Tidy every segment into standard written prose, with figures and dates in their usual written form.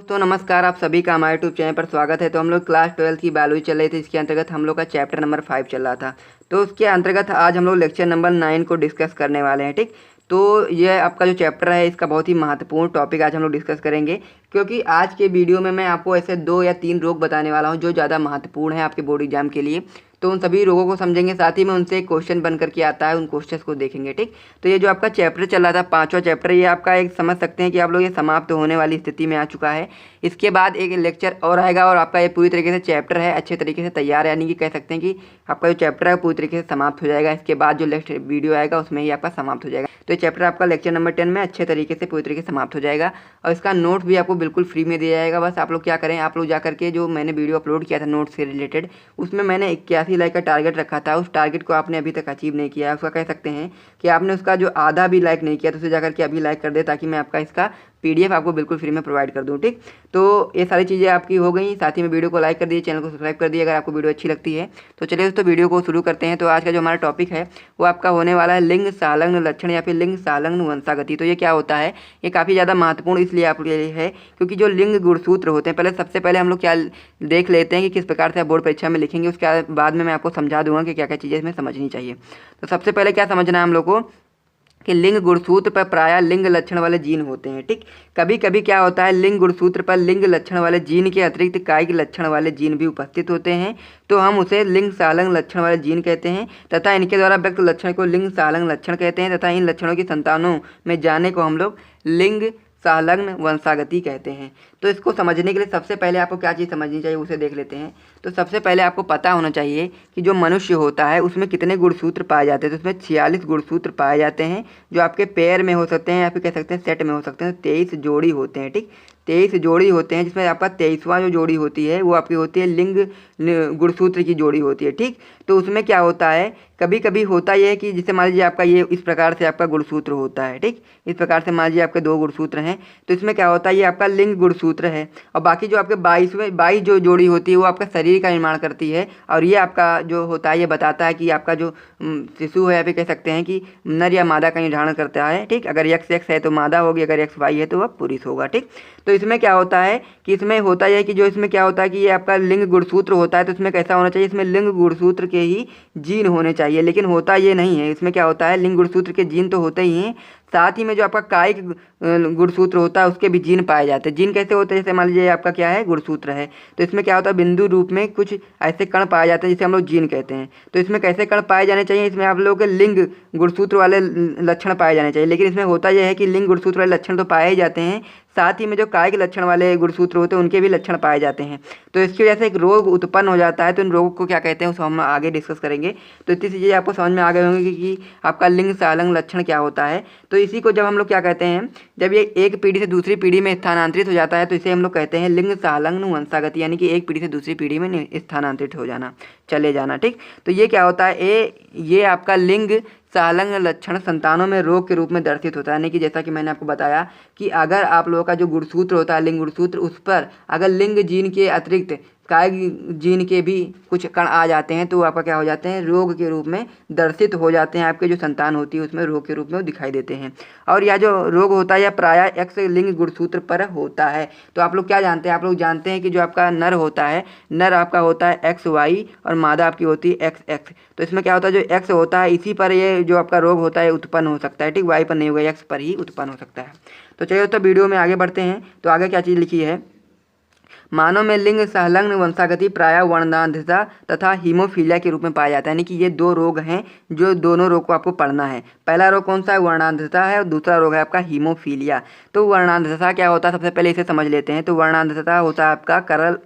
दोस्तों नमस्कार, आप सभी का हमारे यूट्यूब चैनल पर स्वागत है। तो हम लोग क्लास 12 की बायोलॉजी चल रही थी, इसके अंतर्गत हम लोग का चैप्टर नंबर 5 चल रहा था। तो उसके अंतर्गत आज हम लोग लेक्चर नंबर 9 को डिस्कस करने वाले हैं। ठीक, तो ये आपका जो चैप्टर है इसका बहुत ही महत्वपूर्ण टॉपिक आज हम लोग डिस्कस करेंगे, क्योंकि आज के वीडियो में मैं आपको ऐसे 2 या 3 रोग बताने वाला हूँ जो ज़्यादा महत्वपूर्ण है आपके बोर्ड एग्जाम के लिए। तो उन सभी रोगों को समझेंगे, साथ ही में उनसे एक क्वेश्चन बन करके आता है, उन क्वेश्चंस को देखेंगे। ठीक, तो ये जो आपका चैप्टर चल रहा था 5वां चैप्टर, ये आपका एक समझ सकते हैं कि आप लोग ये समाप्त होने वाली स्थिति में आ चुका है। इसके बाद एक लेक्चर और आएगा और आपका ये पूरी तरीके से चैप्टर है अच्छे तरीके से तैयार है, यानी कि कह सकते हैं कि आपका जो चैप्टर है पूरी तरीके से समाप्त हो जाएगा। इसके बाद जो नेक्स्ट वीडियो आएगा उसमें ही आपका समाप्त हो जाएगा। तो ये चैप्टर आपका लेक्चर नंबर 10 में अच्छे तरीके से पूरी तरीके से समाप्त हो जाएगा और इसका नोट भी आपको बिल्कुल फ्री में दिया जाएगा। बस आप लोग क्या करें, आप लोग जा करके जो मैंने वीडियो अपलोड किया था नोट से रिलेटेड, उसमें मैंने 81 लाइक का टारगेट रखा था। उस टारगेट को आपने अभी तक अचीव नहीं किया है, उसका कह सकते हैं कि आपने उसका जो आधा भी लाइक नहीं किया, तो उसे जाकर के अभी लाइक कर दे, ताकि मैं आपका इसका PDF आपको बिल्कुल फ्री में प्रोवाइड कर दूं। ठीक, तो ये सारी चीज़ें आपकी हो गई। साथ ही में वीडियो को लाइक कर दिए, चैनल को सब्सक्राइब कर दिए अगर आपको वीडियो अच्छी लगती है। तो चलिए दोस्तों वीडियो को शुरू करते हैं। तो आज का जो हमारा टॉपिक है वो आपका होने वाला है लिंग संलग्न लक्षण या फिर लिंग संलग्न वंशागति। तो ये क्या होता है, ये काफ़ी ज़्यादा महत्वपूर्ण इसलिए आपके लिए है क्योंकि जो लिंग गुणसूत्र होते हैं, सबसे पहले हम लोग क्या देख लेते हैं कि किस प्रकार से आप बोर्ड परीक्षा में लिखेंगे। उसके बाद में मैं आपको समझा दूंगा कि क्या क्या चीज़ें इसमें समझनी चाहिए। तो सबसे पहले क्या समझना है हम लोग को कि लिंग गुणसूत्र पर प्रायः लिंग लक्षण वाले जीन होते हैं। ठीक, कभी कभी क्या होता है, लिंग गुणसूत्र पर लिंग लक्षण वाले जीन के अतिरिक्त कायिक लक्षण वाले जीन भी उपस्थित होते हैं, तो हम उसे लिंग संलग्न लक्षण वाले जीन कहते हैं तथा इनके द्वारा व्यक्त लक्षण को लिंग संलग्न लक्षण कहते हैं तथा इन लक्षणों की संतानों में जाने को हम लोग लिंग संलग्न वंशागति कहते हैं। तो इसको समझने के लिए सबसे पहले आपको क्या चीज़ समझनी चाहिए उसे देख लेते हैं। तो सबसे पहले आपको पता होना चाहिए कि जो मनुष्य होता है उसमें कितने गुणसूत्र पाए जाते हैं। तो उसमें 46 गुणसूत्र पाए जाते हैं, जो आपके पैर में हो सकते हैं या फिर कह सकते हैं सेट में हो सकते हैं। 23 जोड़ी होते हैं। ठीक, 23 जोड़ी होते हैं, जिसमें आपका 23वां जो जोड़ी होती है वो आपकी होती है लिंग गुणसूत्र की जोड़ी होती है। ठीक, तो उसमें क्या होता है, कभी कभी होता यह है कि जैसे मान लीजिए आपका ये इस प्रकार से आपका गुणसूत्र होता है। ठीक, इस प्रकार से मान लीजिए आपके 2 गुणसूत्र हैं, तो इसमें क्या होता है, ये आपका लिंग गुणसूत्र है और बाकी जो आपके 22 जो जोड़ी होती है वो आपका शरीर का निर्माण करती है। और ये आपका जो होता है ये बताता है कि आपका जो शिशु है या फिर कह सकते हैं कि नर या मादा का निर्धारण करता है। ठीक, अगर XX है तो मादा होगी, अगर XY है तो वह पुरुष होगा। ठीक, तो इसमें क्या होता है कि इसमें होता यह है कि जो इसमें क्या होता है कि ये आपका लिंग गुणसूत्र होता है, तो इसमें कैसा होना चाहिए, इसमें लिंग गुणसूत्र के ही जीन होने चाहिए, लेकिन होता ये नहीं है। इसमें क्या होता है, लिंग गुणसूत्र के जीन तो होते ही हैं, साथ ही में जो आपका कायिक गुणसूत्र होता है उसके भी जीन पाए जाते हैं। जीन कैसे होते हैं, जैसे मान लीजिए आपका क्या है गुणसूत्र है, तो इसमें क्या होता है बिंदु रूप में कुछ ऐसे कण पाए जाते हैं जिसे हम लोग जीन कहते हैं। तो इसमें कैसे कण पाए जाने चाहिए, इसमें आप लोगों के लिंग गुणसूत्र वाले लक्षण पाए जाने चाहिए, लेकिन इसमें होता यह है कि लिंग गुणसूत्र वाले लक्षण तो पाए ही जाते हैं, साथ ही में जो कायिक लक्षण वाले गुणसूत्र होते हैं उनके भी लक्षण पाए जाते हैं। तो इसकी वजह से एक रोग उत्पन्न हो जाता है। तो इन रोगों को क्या कहते हैं उसको हम आगे डिस्कस करेंगे। तो इतनी चीज़ें आपको समझ में आ गई होंगी कि आपका लिंग संलग्न लक्षण क्या होता है। तो इसी को जब हम लोग क्या कहते हैं, जब ये एक पीढ़ी से दूसरी पीढ़ी में स्थानांतरित हो जाता है तो इसे हम लोग कहते हैं लिंग संलग्न वंशागति, यानी कि एक पीढ़ी से दूसरी पीढ़ी में स्थानांतरित हो जाना, चले जाना। ठीक, तो ये क्या होता है, ये आपका लिंग संलग्न लक्षण संतानों में रोग के रूप में दर्शित होता है। यानी कि जैसा कि मैंने आपको बताया कि अगर आप लोगों का जो गुणसूत्र होता है लिंग गुणसूत्र, उस पर अगर लिंग जीन के अतिरिक्त कायिक जीन के भी कुछ कण आ जाते हैं तो वो आपका क्या हो जाते हैं, रोग के रूप में दर्शित हो जाते हैं। आपके जो संतान होती है उसमें रोग के रूप में वो दिखाई देते हैं। और यह जो रोग होता है यह प्रायः X लिंग गुणसूत्र पर होता है। तो आप लोग क्या जानते हैं, आप लोग जानते हैं कि जो आपका नर होता है, नर आपका होता है XY और मादा आपकी होती है XX। तो इसमें क्या होता है, जो X होता है इसी पर ये जो आपका रोग होता है उत्पन्न हो सकता है। ठीक, Y पर नहीं होगा, X पर ही उत्पन्न हो सकता है। तो चलिए तो वीडियो में आगे बढ़ते हैं। तो आगे क्या चीज़ लिखी है, मानव में लिंग संलग्न वंशागति प्रायः वर्णांधता तथा हीमोफीलिया के रूप में पाया जाता है। यानी कि ये 2 रोग हैं, जो दोनों रोग को आपको पढ़ना है। पहला रोग कौन सा है, वर्णांधता है, और दूसरा रोग है आपका हीमोफीलिया। तो वर्णांधता क्या होता है, सबसे पहले इसे समझ लेते हैं। तो वर्णांधता होता है आपका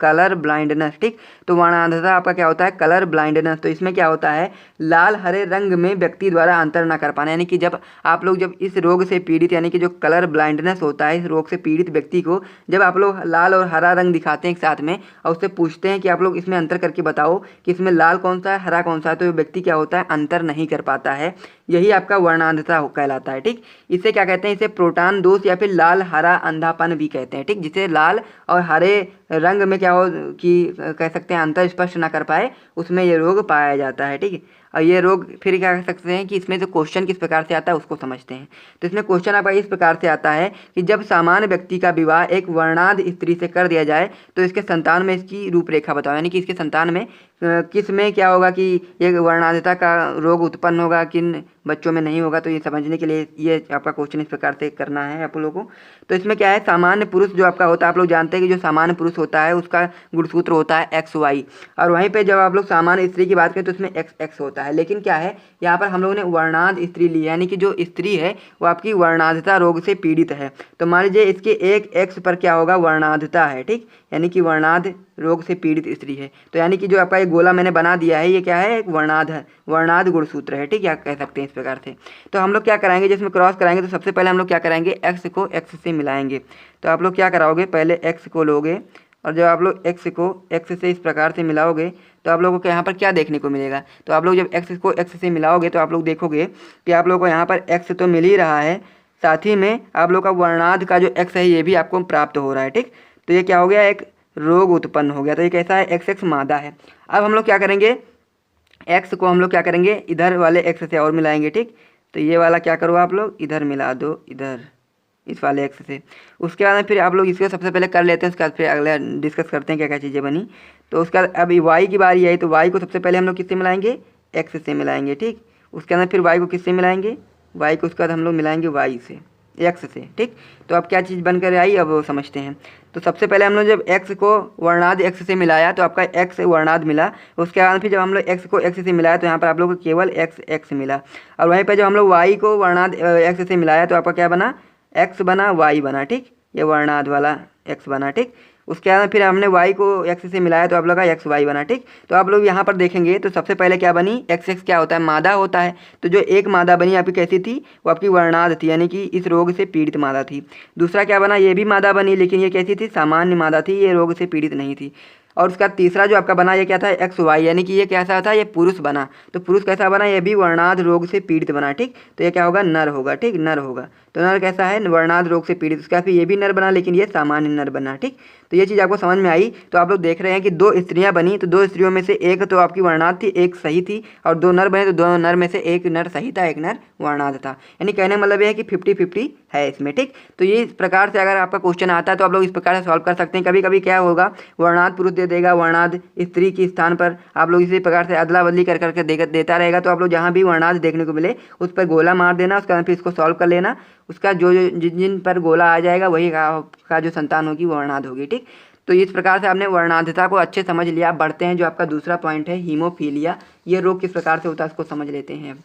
कलर ब्लाइंडनेस। ठीक, तो वर्णांधता आपका क्या होता है, कलर ब्लाइंडनेस। तो इसमें क्या होता है, लाल हरे रंग में व्यक्ति द्वारा अंतर न कर पाना। यानी कि जब आप लोग जब इस रोग से पीड़ित, यानी कि जो कलर ब्लाइंडनेस होता है, इस रोग से पीड़ित व्यक्ति को जब आप लोग लाल और हरा रंग दिखाते हैं एक साथ में और उससे पूछते हैं कि आप लोग इसमें अंतर करके बताओ कि इसमें लाल कौन सा है हरा कौन सा है, तो ये व्यक्ति क्या होता है, अंतर नहीं कर पाता है। यही आपका वर्णांधता कहलाता है। ठीक, इसे क्या कहते हैं, इसे प्रोटॉन दोष या फिर लाल हरा अंधापन भी कहते हैं। ठीक, जिसे लाल और हरे रंग में क्या हो कि कह सकते हैं अंतर स्पष्ट ना कर पाए, उसमें ये रोग पाया जाता है। ठीक, और ये रोग फिर क्या कर सकते हैं कि इसमें जो क्वेश्चन किस प्रकार से आता है उसको समझते हैं। तो इसमें क्वेश्चन आपका इस प्रकार से आता है कि जब सामान्य व्यक्ति का विवाह एक वर्णांध स्त्री से कर दिया जाए तो इसके संतान में इसकी रूपरेखा बताओ, यानी कि इसके संतान में किस में क्या होगा कि ये वर्णांधता का रोग उत्पन्न होगा, किन बच्चों में नहीं होगा। तो ये समझने के लिए ये आपका क्वेश्चन इस प्रकार से करना है आप लोगों को। तो इसमें क्या है, सामान्य पुरुष जो आपका होता है, आप लोग जानते हैं कि जो सामान्य पुरुष होता है उसका गुणसूत्र होता है XY, और वहीं पे जब आप लोग सामान्य स्त्री की बात करें तो उसमें XX होता है। लेकिन क्या है, यहाँ पर हम लोगों ने वर्णांध स्त्री ली, यानी कि जो स्त्री है वो आपकी वर्णांधता रोग से पीड़ित है। तो मान लीजिए इसके एक X पर क्या होगा, वर्णांधता है, ठीक, यानी कि वर्णांध रोग से पीड़ित स्त्री है। तो यानी कि जो आपका ये गोला मैंने बना दिया है ये क्या है, एक वर्णांध गुणसूत्र है, ठीक, या कह सकते हैं इस प्रकार से। तो हम लोग क्या कराएंगे, जिसमें क्रॉस कराएंगे तो सबसे पहले हम लोग क्या करेंगे, एक्स को एक्स से मिलाएंगे। तो आप लोग क्या कराओगे, पहले एक्स को लोगे और जब आप लोग एक्स को एक्स से इस प्रकार से मिलाओगे तो आप लोगों को यहाँ पर क्या देखने को मिलेगा। तो आप लोग जब एक्स को एक्स से मिलाओगे तो आप लोग देखोगे कि आप लोग को यहाँ पर एक्स तो मिल ही रहा है, साथ ही में आप लोग का वर्णांध का जो एक्स है ये भी आपको प्राप्त हो रहा है, ठीक। तो ये क्या हो गया, एक रोग उत्पन्न हो गया। तो ये कैसा है, XX मादा है। अब हम लोग क्या करेंगे, एक्स को हम लोग क्या करेंगे, इधर वाले एक्स से और मिलाएंगे, ठीक। तो ये वाला क्या करो, आप लोग इधर मिला दो, इधर इस वाले एक्स से। उसके बाद फिर आप लोग इसको सबसे पहले कर लेते हैं, उसके बाद फिर अगला डिस्कस करते हैं क्या क्या चीज़ें बनी। तो उसके बाद अब वाई की बारी आई, तो वाई को सबसे पहले हम लोग किससे मिलाएंगे, एक्स से मिलाएंगे, ठीक। उसके अंदर फिर वाई को किससे मिलाएंगे, वाई को उसके बाद हम लोग मिलाएंगे वाई से, एक्स से, ठीक। तो अब क्या चीज़ बनकर आई अब वो समझते हैं। तो सबसे पहले हम लोग जब x को वर्णांध x से मिलाया तो आपका x वर्णांध मिला। उसके बाद फिर जब हम लोग x को x से मिलाया तो यहाँ पर आप लोगों को केवल x मिला। और वहीं पर जब हम लोग y को वर्णांध x से मिलाया तो आपका क्या बना, x बना, y बना, ठीक, ये वर्णांध वाला x बना, ठीक। उसके बाद फिर हमने y को x से मिलाया तो आप लोग का XY बना, ठीक। तो आप लोग यहाँ पर देखेंगे तो सबसे पहले क्या बनी, XX क्या होता है, मादा होता है। तो जो एक मादा बनी आपकी कैसी थी, वो आपकी वर्णांध थी, यानी कि इस रोग से पीड़ित मादा थी। दूसरा क्या बना, ये भी मादा बनी लेकिन ये कैसी थी, सामान्य मादा थी, ये रोग से पीड़ित नहीं थी। और उसका तीसरा जो आपका बना ये क्या था, XY, यानी कि ये कैसा था, ये पुरुष बना। तो पुरुष कैसा बना, ये भी वर्णांध रोग से पीड़ित बना, ठीक। तो ये क्या होगा, नर होगा, ठीक, नर होगा। तो नर कैसा है, वर्णांध रोग से पीड़ित। उसका फिर ये भी नर बना लेकिन ये सामान्य नर बना, ठीक। तो ये चीज़ आपको समझ में आई। तो आप लोग देख रहे हैं कि दो स्त्रियां बनी, तो दो स्त्रियों में से एक तो आपकी वर्णांध थी, एक सही थी, और दो नर बने तो दो नर में से एक नर सही था, एक नर वर्णांध था। यानी कहने का मतलब ये है कि 50-50 है इसमें, ठीक। तो ये इस प्रकार से अगर आपका क्वेश्चन आता है तो आप लोग इस प्रकार से सॉल्व कर सकते हैं। कभी कभी क्या होगा, वर्णांध पुरुष दे देगा, वर्णांध स्त्री के स्थान पर आप लोग इसी प्रकार से अदला बदली कर करके देता रहेगा। तो आप लोग जहाँ भी वर्णांध देखने को मिले उस पर गोला मार देना, उसके बाद फिर इसको सॉल्व कर लेना। उसका जो जिन पर गोला आ जाएगा वही का जो संतान होगी वो वर्णांध होगी, ठीक। तो इस प्रकार से आपने वर्णांधता को अच्छे समझ लिया। आप बढ़ते हैं जो आपका दूसरा पॉइंट है, हीमोफीलिया। ये रोग किस प्रकार से होता है उसको समझ लेते हैं।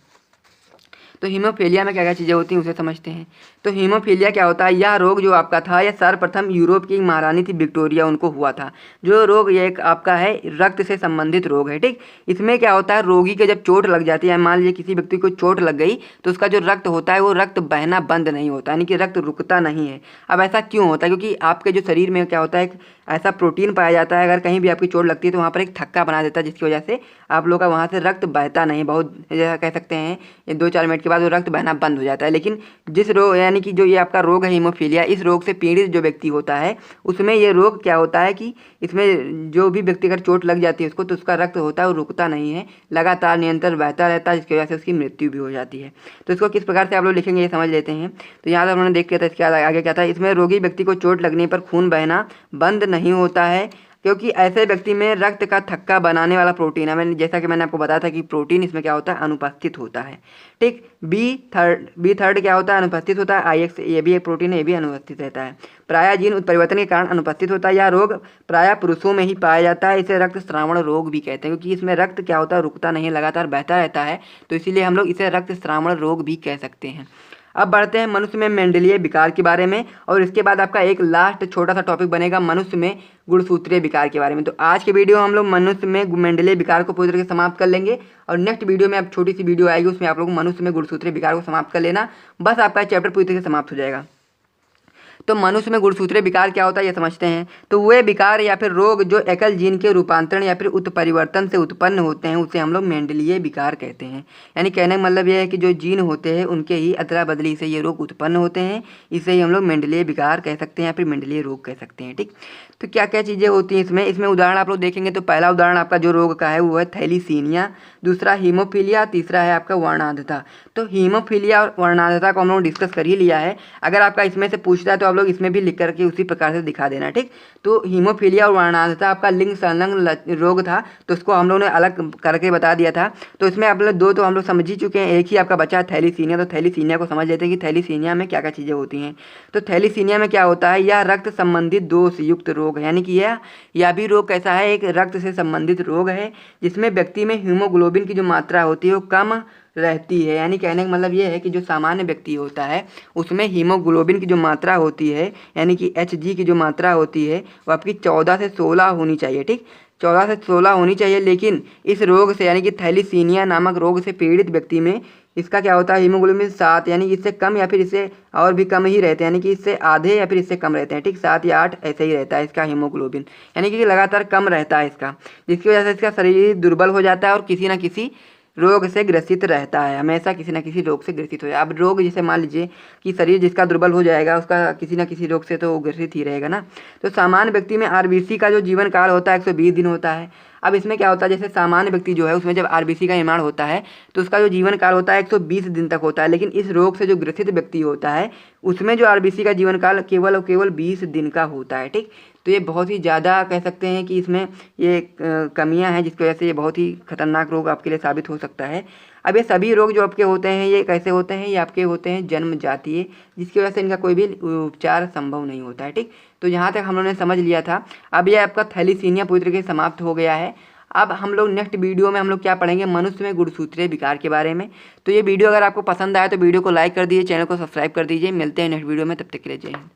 तो हीमोफीलिया में क्या क्या चीज़ें होती हैं उसे समझते हैं। तो हीमोफीलिया क्या होता है, यह रोग जो आपका था यह सर्वप्रथम यूरोप की महारानी थी विक्टोरिया, उनको हुआ था। जो रोग ये एक आपका है रक्त से संबंधित रोग है, ठीक। इसमें क्या होता है, रोगी के जब चोट लग जाती है, मान लीजिए किसी व्यक्ति को चोट लग गई तो उसका जो रक्त होता है वो रक्त बहना बंद नहीं होता, यानी कि रक्त रुकता नहीं है। अब ऐसा क्यों होता है, क्योंकि आपके जो शरीर में क्या होता है, एक ऐसा प्रोटीन पाया जाता है, अगर कहीं भी आपकी चोट लगती है तो वहाँ पर एक थक्का बना देता है, जिसकी वजह से आप लोग का वहाँ से रक्त बहता नहीं, बहुत जैसा कह सकते हैं ये 2-4 मिनट के बाद वो रक्त बहना बंद हो जाता है। लेकिन जिस रोग यानी कि जो ये आपका रोग है हीमोफीलिया, इस रोग से पीड़ित जो व्यक्ति होता है उसमें ये रोग क्या होता है कि इसमें जो भी व्यक्ति अगर चोट लग जाती है उसको, तो उसका रक्त होता है वो रुकता नहीं है, लगातार निरंतर बहता रहता है, जिसकी वजह से उसकी मृत्यु भी हो जाती है। तो इसको किस प्रकार से आप लोग लिखेंगे ये समझ लेते हैं। तो यहाँ तक उन्होंने देख लिया था, इसके आगे क्या था, इसमें रोगी व्यक्ति को चोट लगने पर खून बहना बंद नहीं होता है, क्योंकि ऐसे व्यक्ति में रक्त का थक्का बनाने वाला प्रोटीन है, मैंने जैसा कि मैंने आपको बताया था कि प्रोटीन इसमें क्या होता है, अनुपस्थित होता है, ठीक। बी थर्ड क्या होता है, अनुपस्थित होता है। IX ये भी एक प्रोटीन है, ये भी अनुपस्थित रहता है। प्रायः जीन उत्परिवर्तन के कारण अनुपस्थित होता है। यह रोग प्रायः पुरुषों में ही पाया जाता है। इसे रक्त स्रावण रोग भी कहते हैं, क्योंकि इसमें रक्त क्या होता है, रुकता नहीं है, लगातार बहता रहता है, तो इसीलिए हम लोग इसे रक्त स्रावण रोग भी कह सकते हैं। अब बढ़ते हैं मनुष्य में मेंडेलिय विकार के बारे में, और इसके बाद आपका एक लास्ट छोटा सा टॉपिक बनेगा मनुष्य में गुणसूत्रीय विकार के बारे में। तो आज के वीडियो हम लोग मनुष्य में मेंडेलिय विकार को पूरी तरह से समाप्त कर लेंगे, और नेक्स्ट वीडियो में अब छोटी सी वीडियो आएगी, उसमें आप लोग मनुष्य में गुणसूत्रीय विकार को समाप्त कर लेना, बस आपका चैप्टर पूरी तरह से समाप्त हो जाएगा। तो मनुष्य में गुणसूत्रीय विकार क्या होता है ये समझते हैं। तो वे विकार या फिर रोग जो एकल जीन के रूपांतरण या फिर उत्परिवर्तन से उत्पन्न होते हैं उसे हम लोग मेंडलीय विकार कहते हैं। यानी कहने का मतलब यह है कि जो जीन होते हैं उनके ही अदला बदली से ये रोग उत्पन्न होते हैं, इसे ही हम लोग मेंडलीय विकार कह सकते हैं या फिर मेंडलीय रोग कह सकते हैं। ठीक, तो क्या क्या चीज़ें होती हैं इसमें उदाहरण आप लोग देखेंगे तो पहला उदाहरण आपका जो रोग का है वो है थैलीसीनिया, दूसरा हीमोफीलिया, तीसरा है आपका वर्णांधता। तो हीमोफीलिया और वर्णांधता को हम लोग डिस्कस कर ही लिया है। अगर आपका इसमें से पूछता है तो आप लोग इसमें भी लिख करके उसी प्रकार से दिखा देना। ठीक, तो हीमोफीलिया और वर्णांधता आपका लिंग संलग्न रोग था, तो उसको हम लोग ने अलग करके बता दिया था। तो इसमें आप लोग दो तो हम लोग समझ ही चुके हैं, एक ही आपका बचा है थैलीसीनिया। तो थैलीसीनिया को समझ लेते हैं कि थैलीसीनिया में क्या क्या चीज़ें होती हैं। तो थैलीसीनिया में क्या होता है, यह रक्त संबंधित दोष युक्त रोग है। यानी कि यह भी रोग कैसा है, एक रक्त से संबंधित रोग है जिसमें व्यक्ति में हीमोग्लोबिन की जो मात्रा होती है वो कम रहती है। यानी कहने का मतलब ये है कि जो सामान्य व्यक्ति होता है उसमें हीमोग्लोबिन की जो मात्रा होती है यानी कि Hg की जो मात्रा होती है वो आपकी 14 से 16 होनी चाहिए। ठीक, 14 से 16 होनी चाहिए। लेकिन इस रोग से यानी कि थैलीसीनिया नामक रोग से पीड़ित व्यक्ति में इसका क्या होता है, हीमोग्लोबिन 7 यानी इससे कम या फिर इससे और भी कम ही रहते हैं, यानी कि इससे आधे या फिर इससे कम रहते हैं। ठीक, 7 या 8 ऐसे ही रहता है इसका हीमोग्लोबिन, यानी कि लगातार कम रहता है इसका, जिसकी वजह से इसका शरीर दुर्बल हो जाता है और किसी न किसी रोग से ग्रसित रहता है, हमेशा किसी न किसी रोग से ग्रसित हो जाए। अब रोग जैसे मान लीजिए कि शरीर जिसका दुर्बल हो जाएगा उसका किसी न किसी रोग से तो ग्रसित ही रहेगा ना। तो सामान्य व्यक्ति में आरबीसी का जो जीवन काल होता है 120 दिन होता है। अब इसमें क्या होता है, जैसे सामान्य व्यक्ति जो है उसमें जब आरबीसी का निर्माण होता है तो उसका जो जीवन काल होता है 120 दिन तक होता है। लेकिन इस रोग से जो ग्रसित व्यक्ति होता है उसमें जो आरबीसी का जीवन काल केवल और केवल 20 दिन का होता है। ठीक, तो ये बहुत ही ज़्यादा कह सकते हैं कि इसमें ये कमियां हैं जिसकी वजह से ये बहुत ही खतरनाक रोग आपके लिए साबित हो सकता है। अब ये सभी रोग जो आपके होते हैं ये कैसे होते हैं, ये आपके होते हैं जन्म जातीय, जिसकी वजह से इनका कोई भी उपचार संभव नहीं होता है। ठीक, तो यहाँ तक हम लोगों ने समझ लिया था। अब ये आपका थैलीसीनिया पूरी तरीके से समाप्त हो गया है। अब हम लोग नेक्स्ट वीडियो में हम लोग क्या पढ़ेंगे, मनुष्य में गुणसूत्रीय विकार के बारे में। तो ये वीडियो अगर आपको पसंद आया तो वीडियो को लाइक कर दीजिए, चैनल को सब्सक्राइब कर दीजिए। मिलते हैं नेक्स्ट वीडियो में, तब तक के लिए जय हिंद।